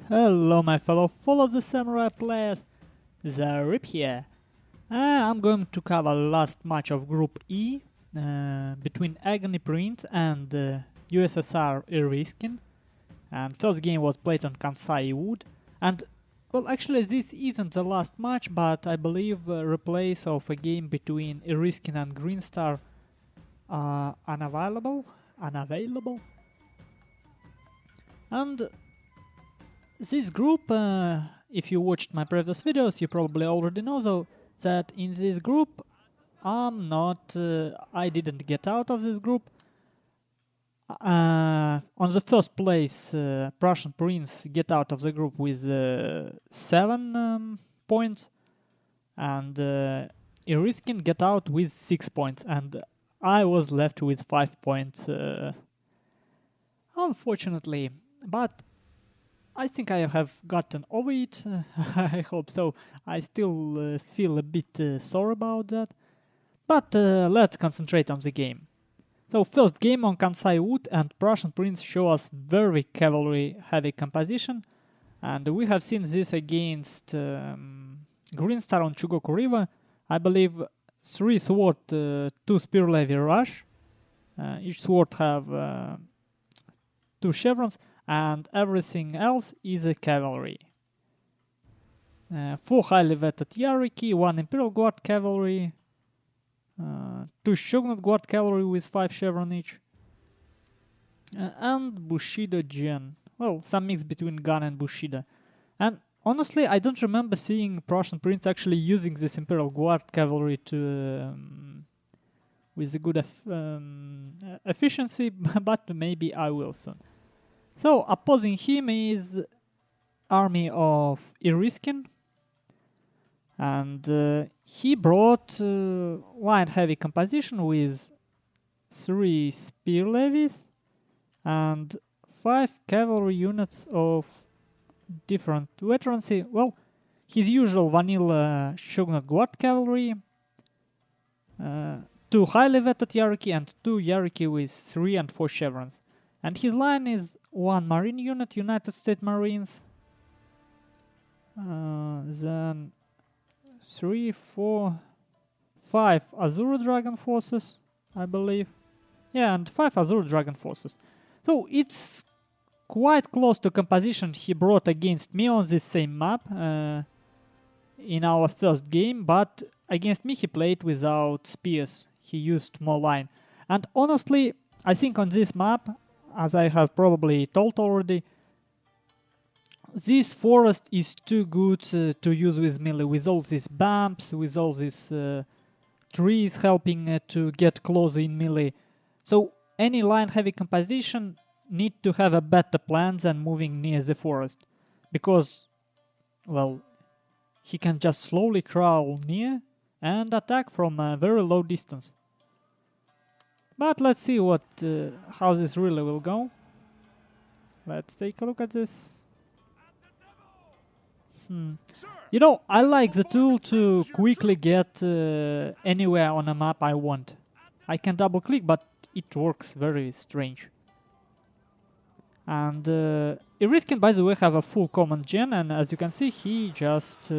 Hello my fellow full of the samurai players, Zaript here. I'm going to cover last match of Group E between Aggony Prince and USSR Iriskin. And first game was played on Kansai wood. And well, actually this isn't the last match, but I believe replays of a game between Iriskin and Green Star are unavailable. And this group, if you watched my previous videos, you probably already know though that in this group I didn't get out of this group. On the first place, PrussianPrince get out of the group with 7 points, and Iriskin get out with 6 points, and I was left with 5 points, unfortunately. But I think I have gotten over it. I hope so. I still feel a bit sore about that. But let's concentrate on the game. So first game on Kansai wood, and PrussianPrince show us very cavalry heavy composition. And we have seen this against Green Star on Chugoku River. I believe 3 sword, 2 spear levy rush. Each sword have 2 chevrons, and everything else is a cavalry. 4 highly vetted Yariki, 1 Imperial Guard cavalry, 2 Shogun Guard cavalry with 5 chevron each, and Bushido Gen. Well, some mix between gun and Bushido. And honestly, I don't remember seeing PrussianPrince actually using this Imperial Guard cavalry to with a good efficiency, but maybe I will soon. So opposing him is army of Iriskin, and he brought light heavy composition with 3 spear levies and 5 cavalry units of different veterancy. Well, his usual vanilla Shogun Guard cavalry, 2 highly vetted Yariki, and 2 Yariki with 3 and 4 chevrons. And his line is 1 Marine unit, United States Marines, then 3, 4, 5 Azure Dragon forces, I believe. Yeah, and 5 Azure Dragon forces. So it's quite close to composition he brought against me on this same map in our first game, but against me he played without spears. He used more line. And honestly, I think on this map, as I have probably told already, this forest is too good to use with melee, with all these bumps, with all these trees helping to get closer in melee. So any line heavy composition need to have a better plan than moving near the forest, because, well, he can just slowly crawl near and attack from a very low distance. But let's see how this really will go. Let's take a look at this. You know, I like the tool to quickly get anywhere on a map I want. I can double click, but it works very strange. And Iriskin, by the way, have a full command gen, and as you can see, he just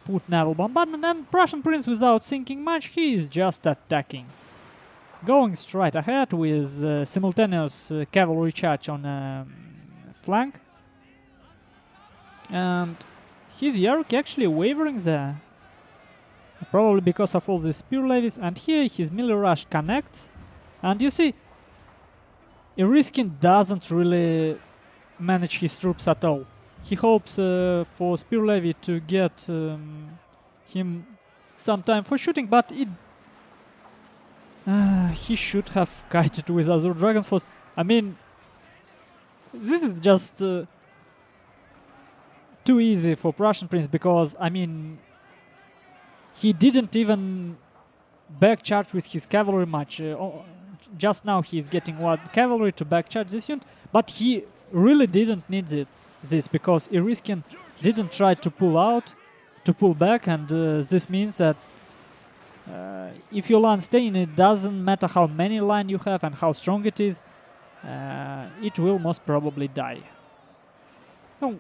put naval bombardment, and PrussianPrince, without thinking much, he is just attacking. Going straight ahead with simultaneous cavalry charge on flank. And his Yariki actually wavering there, probably because of all the spear levies. And here his melee rush connects, and you see Iriskin doesn't really manage his troops at all. He hopes for spear levy to get him some time for shooting, but he should have kited with Azure Dragon Force. I mean, this is just too easy for PrussianPrince, because, I mean, he didn't even backcharge with his cavalry much. Just now he's getting what cavalry to backcharge this unit, but he really didn't need this, because Iriskin didn't try to pull back, and this means that if your line stay in, it doesn't matter how many line you have and how strong it is, it will most probably die. So,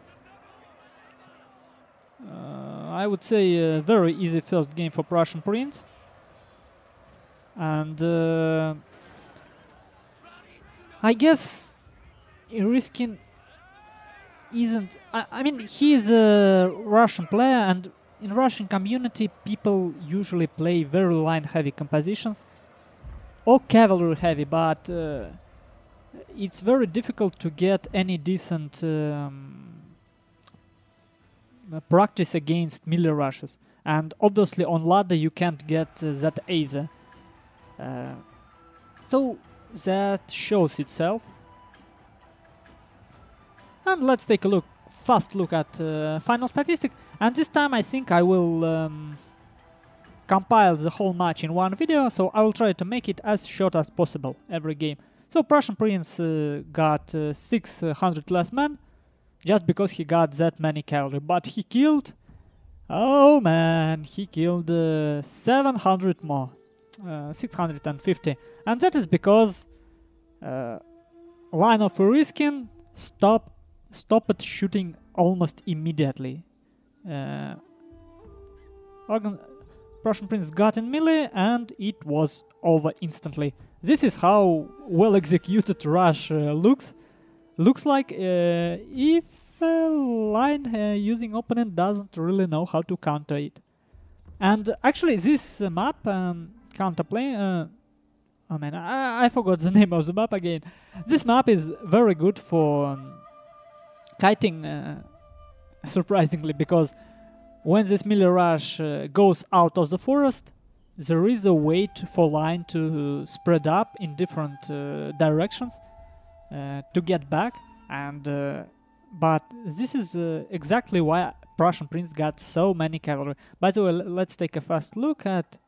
I would say a very easy first game for Prussian Prince. And I guess Iriskin isn't... I mean, he is a Russian player, and in Russian community people usually play very line-heavy compositions or cavalry-heavy, but it's very difficult to get any decent practice against melee rushes. And obviously on ladder you can't get that either. So that shows itself. And let's take a fast look at final statistic. And this time I think I will compile the whole match in one video, so I will try to make it as short as possible every game. So Prussian Prince got 600 less men, just because he got that many cavalry. But he killed, oh man, he killed 700 more, 650. And that is because line of Iriskin stopped shooting almost immediately. Prussian Prince got in melee and it was over instantly. This is how well executed rush looks like if a line using opponent doesn't really know how to counter it. And actually this map, counterplay, oh man, I forgot the name of the map again. This map is very good for kiting, surprisingly, because when this melee rush goes out of the forest, there is a way for line to spread up in different directions to get back. And but this is exactly why Prussian Prince got so many cavalry. By the way, let's take a fast look at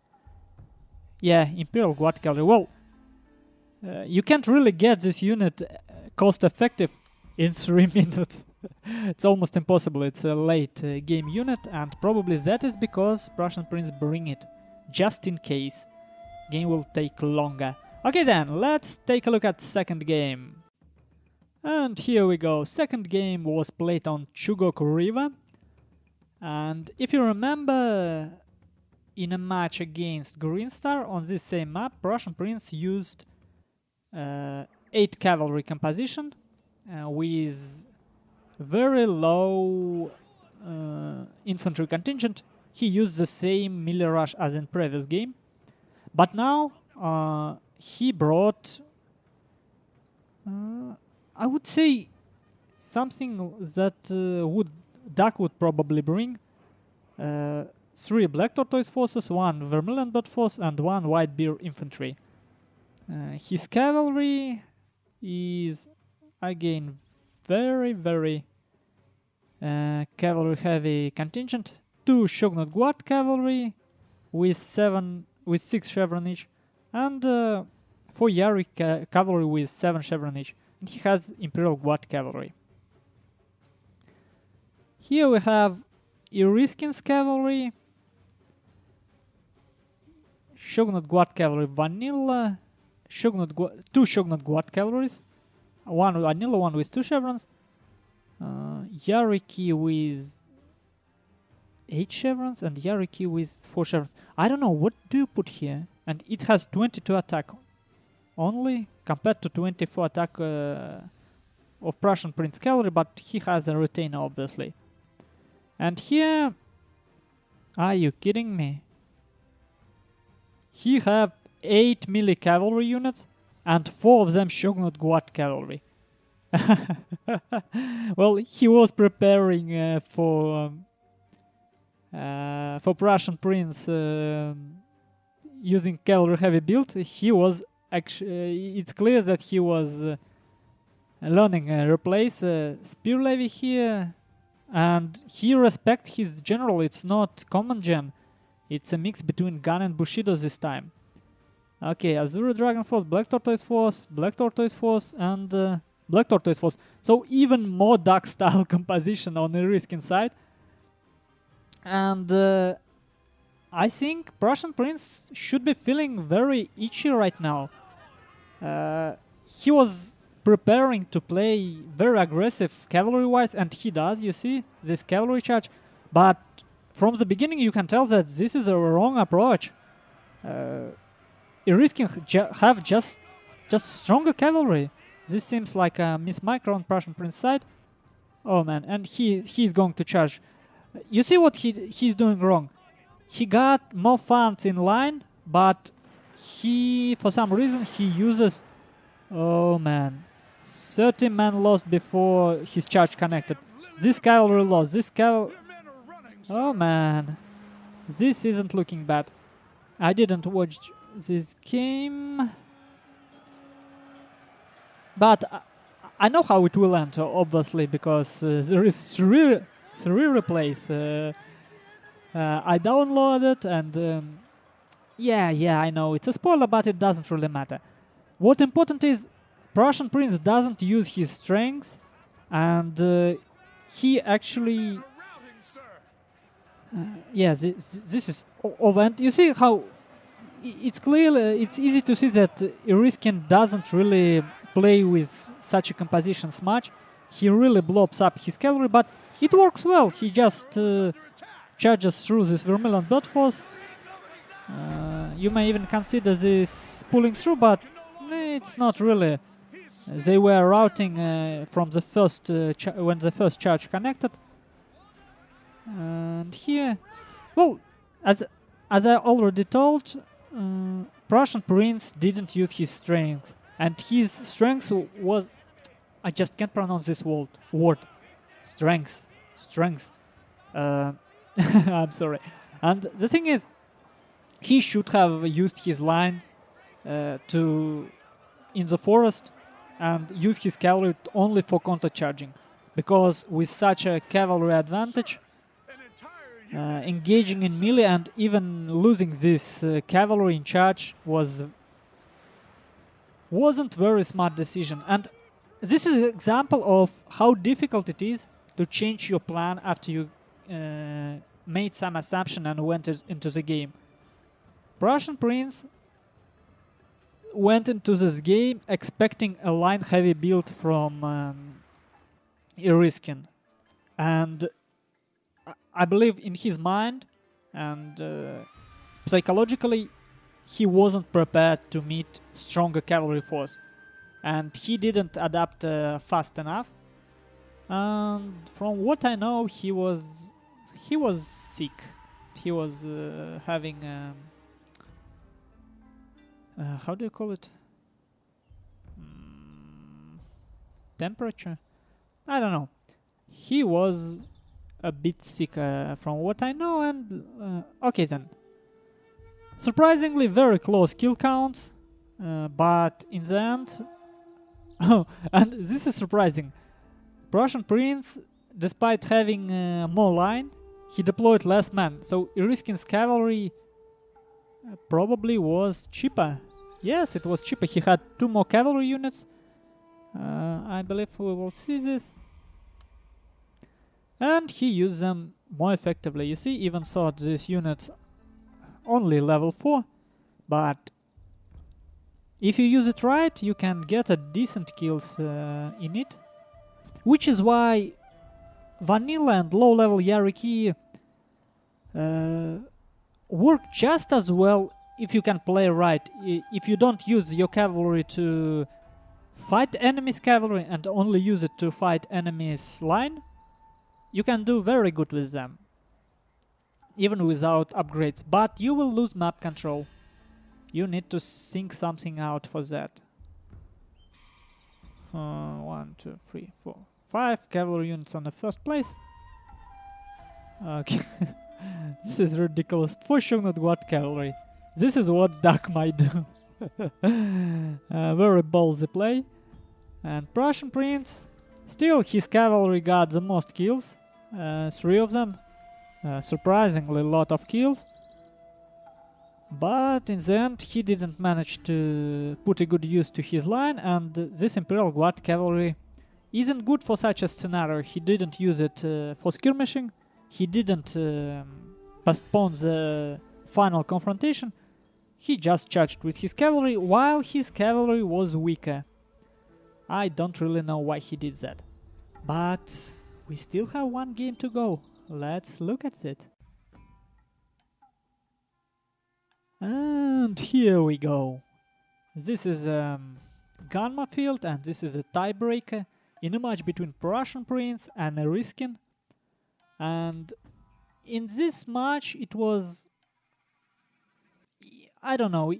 Imperial Guard cavalry. Well, you can't really get this unit cost effective in 3 minutes. It's almost impossible. It's a late game unit, and probably that is because Prussian Prince bring it just in case. Game will take longer. Okay then, let's take a look at second game. And here we go. Second game was played on Chugoku River. And if you remember, in a match against Green Star on this same map, Prussian Prince used 8 cavalry composition with very low infantry contingent. He used the same melee rush as in previous game, but now he brought I would say something that Duck would probably bring. 3 Black Tortoise forces, 1 Vermilion Dot force, and 1 White Bear infantry. His cavalry is again very cavalry heavy contingent. 2 Shogun Guard cavalry with 6 chevron each, and 4 Yari cavalry with 7 chevron each. And he has Imperial Guard cavalry. Here we have Iriskin's cavalry, Shogunate Guard cavalry vanilla, 2 Shogunate Guard cavalries, 1 vanilla, 1 with 2 chevrons, Yariki with 8 chevrons and Yariki with 4 chevrons. I don't know, what do you put here? And it has 22 attack only compared to 24 attack of Prussian Prince cavalry, but he has a retainer obviously. And here, are you kidding me? He have 8 melee cavalry units and 4 of them Shogunate Guard cavalry. Well, he was preparing for Prussian Prince using cavalry heavy build. He was actually, it's clear that he was learning replace spear levy here, and he respect his general. It's not common gen. It's a mix between Gun and Bushido this time. Okay, Azure Dragon Force, Black Tortoise Force, Black Tortoise Force, and Black Tortoise Force. So even more Duck style composition on the Iriskin side. And I think Prussian Prince should be feeling very itchy right now. He was preparing to play very aggressive cavalry-wise, and he does, you see, this cavalry charge. But from the beginning you can tell that this is a wrong approach. Iriskin have just stronger cavalry. This seems like a mismicro on PrussianPrince side. Oh man, and he's going to charge. You see what he's doing wrong? He got more funds in line, but he, for some reason, he uses... Oh man, 30 men lost before his charge connected. This cavalry lost, Oh man, this isn't looking bad. I didn't watch this game, but I know how it will end, obviously, because there is three replays. I downloaded and yeah, I know it's a spoiler, but it doesn't really matter. What important is PrussianPrince doesn't use his strengths, and he actually this is over. And you see how it's clear, it's easy to see that Iriskin doesn't really play with such a compositions much. He really blows up his cavalry, but it works well. He just charges through this Vermilion Blood Force. You may even consider this pulling through, but it's not really. They were routing from the first when the first charge connected. And here, well, as I already told, PrussianPrince didn't use his strength, and his strength was, I just can't pronounce this word. Strength. I'm sorry. And the thing is, he should have used his line in the forest and use his cavalry only for counter-charging, because with such a cavalry advantage, engaging in melee and even losing this cavalry in charge wasn't very smart decision. And this is an example of how difficult it is to change your plan after you made some assumption and went into the game. PrussianPrince went into this game expecting a line-heavy build from Iriskin, and I believe in his mind and psychologically he wasn't prepared to meet stronger cavalry force, and he didn't adapt fast enough. And from what I know, he was sick. He was having how do you call it? Temperature? I don't know. He was a bit sick from what I know, and okay then. Surprisingly very close kill counts, but in the end... Oh, and this is surprising. PrussianPrince, despite having more line, he deployed less men, so Iriskin's cavalry probably was cheaper. Yes, it was cheaper. He had 2 more cavalry units. I believe we will see this. And he used them more effectively. You see, even though these units only level 4, but if you use it right, you can get a decent kills in it. Which is why vanilla and low-level Yariki work just as well if you can play right. If you don't use your cavalry to fight enemies' cavalry and only use it to fight enemies' line, you can do very good with them, even without upgrades. But you will lose map control. You need to think something out for that. 1, 2, 3, 4, 5 cavalry units on the first place. Okay. This is ridiculous. For sure not what cavalry. This is what Duck might do. Very ballsy play. And PrussianPrince, still his cavalry got the most kills. 3 of them. Surprisingly a lot of kills. But in the end he didn't manage to put a good use to his line, and this Imperial Guard cavalry isn't good for such a scenario. He didn't use it for skirmishing. He didn't postpone the final confrontation. He just charged with his cavalry while his cavalry was weaker. I don't really know why he did that. But we still have one game to go. Let's look at it. And here we go. This is Gunma field, and this is a tiebreaker in a match between PrussianPrince and Iriskin. And in this match it was, I don't know,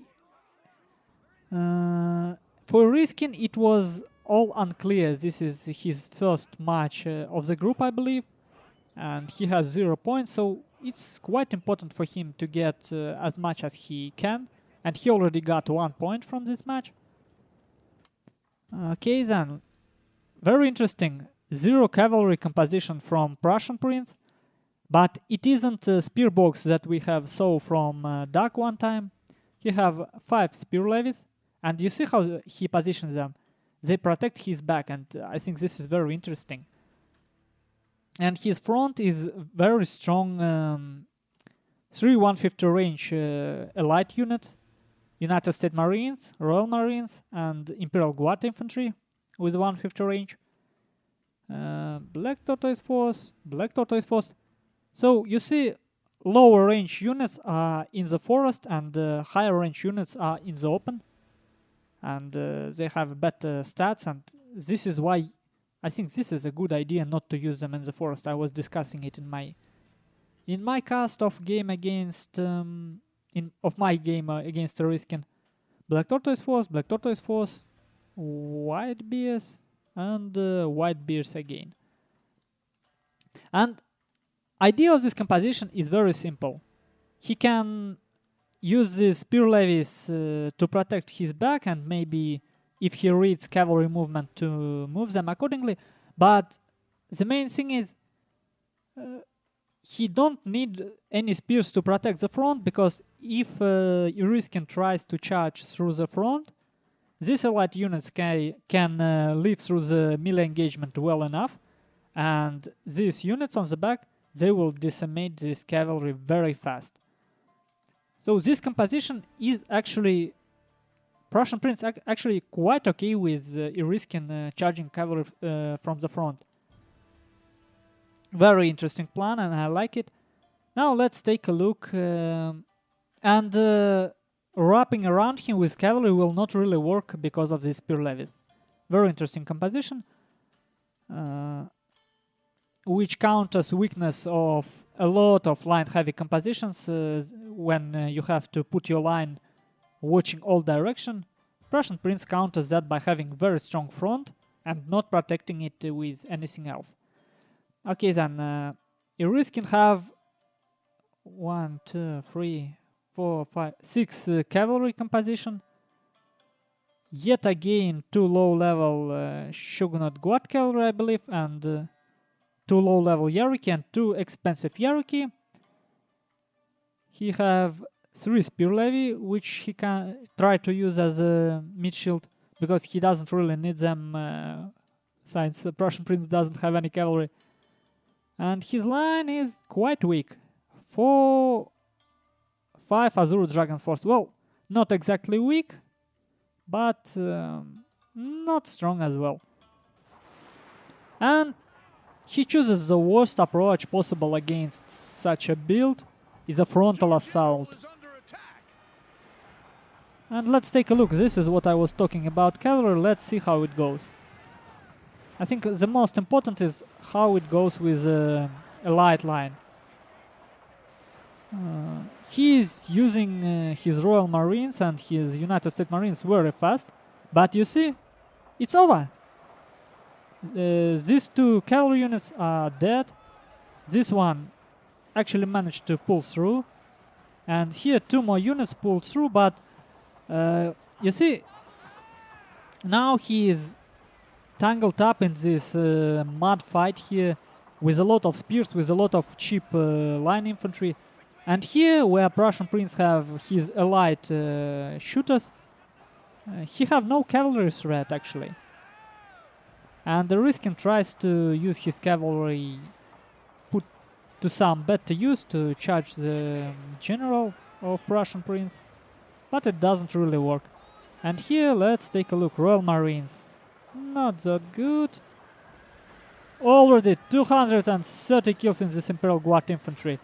for Iriskin it was all unclear. This is his first match of the group, I believe, and he has 0 points, so it's quite important for him to get as much as he can, and he already got 1 point from this match. Okay then, very interesting. 0 cavalry composition from PrussianPrince, but it isn't a spear box that we have saw from Duck one time. He have 5 spear levies, and you see how he positions them. They protect his back, and I think this is very interesting. And his front is very strong 3 150 range elite units, United States Marines, Royal Marines, and Imperial Guard Infantry with 150 range. Black Tortoise Force, Black Tortoise Force. So you see, lower range units are in the forest, and higher range units are in the open. And they have better stats, and this is why I think this is a good idea not to use them in the forest. I was discussing it in my cast of game against my game against Iriskin. Black Tortoise Force, White Bears, and White Bears again. And idea of this composition is very simple. He can use these spear levies to protect his back, and maybe if he reads cavalry movement to move them accordingly. But the main thing is he don't need any spears to protect the front, because if Iriskin tries to charge through the front, these elite units can live through the melee engagement well enough, and these units on the back, they will decimate this cavalry very fast. So this composition is actually, PrussianPrince actually quite okay with Iriskin charging cavalry from the front. Very interesting plan, and I like it. Now let's take a look, and wrapping around him with cavalry will not really work because of these spear levies. Very interesting composition, which counters weakness of a lot of line-heavy compositions when you have to put your line watching all direction. PrussianPrince counters that by having very strong front and not protecting it with anything else. Okay then, Iriskin have 1, 2, 3, 4, 5, 6 cavalry composition. Yet again 2 low-level Shogunate Guard cavalry, I believe, and 2 low-level Yariki and 2 expensive Yariki. He have 3 spear levy, which he can try to use as a mid shield, because he doesn't really need them since the PrussianPrince doesn't have any cavalry. And his line is quite weak. 4, 5 Azure Dragon Force. Well, not exactly weak, but not strong as well. And he chooses the worst approach possible against such a build, is a frontal assault. And let's take a look. This is what I was talking about cavalry. Let's see how it goes. I think the most important is how it goes with a light line. He is using his Royal Marines and his United States Marines very fast, but you see, it's over. These 2 cavalry units are dead. This one actually managed to pull through, and here 2 more units pulled through, but you see, now he is tangled up in this mud fight here with a lot of spears, with a lot of cheap line infantry. And here, where PrussianPrince have his elite shooters, he have no cavalry threat actually. And Iriskin tries to use his cavalry put to some better use to charge the general of PrussianPrince, but it doesn't really work. And here let's take a look. Royal Marines. Not that good. Already 230 kills in this Imperial Guard infantry.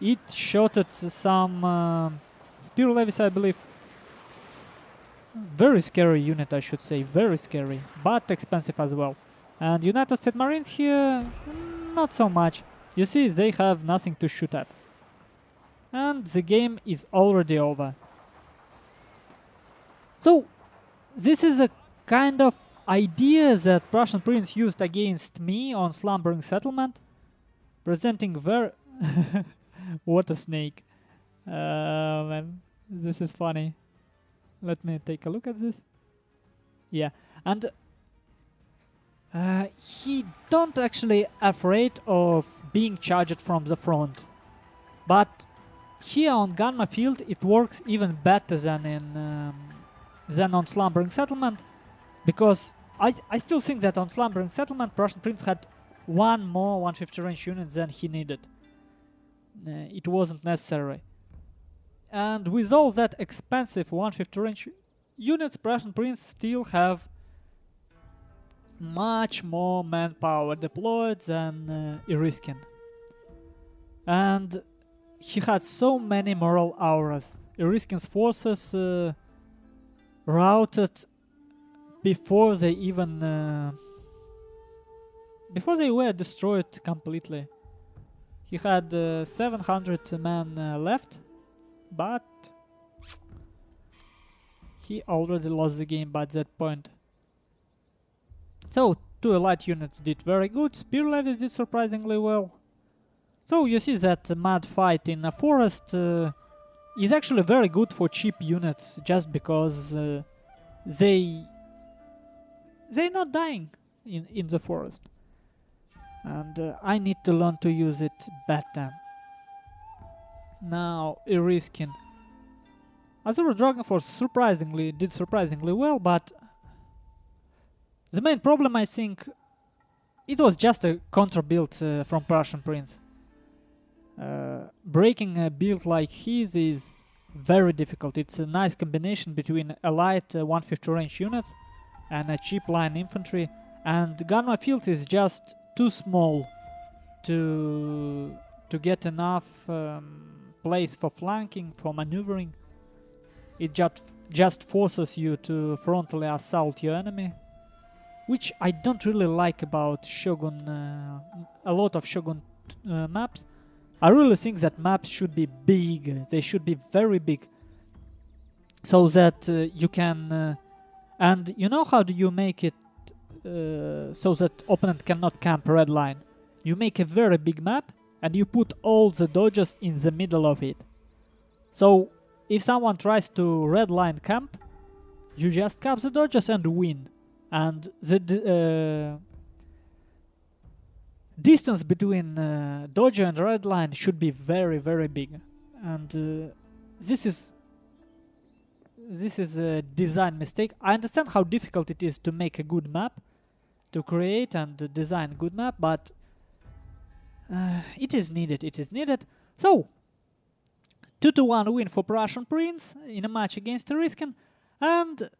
It shot at some spear levies, I believe. Very scary unit, I should say. Very scary, but expensive as well. And United States Marines here, not so much. You see, they have nothing to shoot at. And the game is already over. So, this is a kind of idea that Prussian Prince used against me on Slumbering Settlement, presenting very... What a snake. Man, this is funny. Let me take a look at this. Yeah, and he don't actually afraid of being charged from the front. But here on Gunma field it works even better than on Slumbering Settlement, because I still think that on Slumbering Settlement Prussian Prince had one more 150 range unit than he needed. It wasn't necessary. And with all that expensive 150 range units, Prussian Prince still have much more manpower deployed than Iriskin. And he had so many moral auras. Iriskin's forces routed before they even before they were destroyed completely. He had 700 men left, but he already lost the game by that point. So, 2 elite units did very good, spear levies did surprisingly well. So you see that mad fight in a forest is actually very good for cheap units, just because they're not dying in the forest. And I need to learn to use it better. Now, Iriskin. Azura Dragon Force did surprisingly well, but the main problem, I think, it was just a counter build from Prussian Prince. Breaking a build like his is very difficult. It's a nice combination between a light 150 range units and a cheap line infantry, and Gunma field is just too small to get enough place for flanking, for maneuvering. It just forces you to frontally assault your enemy, which I don't really like about Shogun, a lot of Shogun maps. I really think that maps should be big, they should be very big, so that you can... and you know how do you make it so that opponent cannot camp red line? You make a very big map and you put all the dodges in the middle of it. So if someone tries to red line camp, you just cap the dodges and win. And the distance between dodger and red line should be very, very big. And this is a design mistake. I understand how difficult it is to make a good map, to create and design good map, but it is needed. It is needed. So 2-1 win for Prussian Prince in a match against Iriskin, and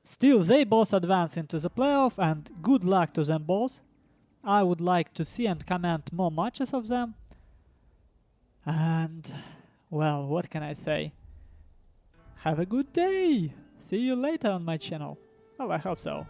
still they both advance into the playoff, and good luck to them both. I would like to see and comment more matches of them. And well, what can I say? Have a good day! See you later on my channel. Well, I hope so.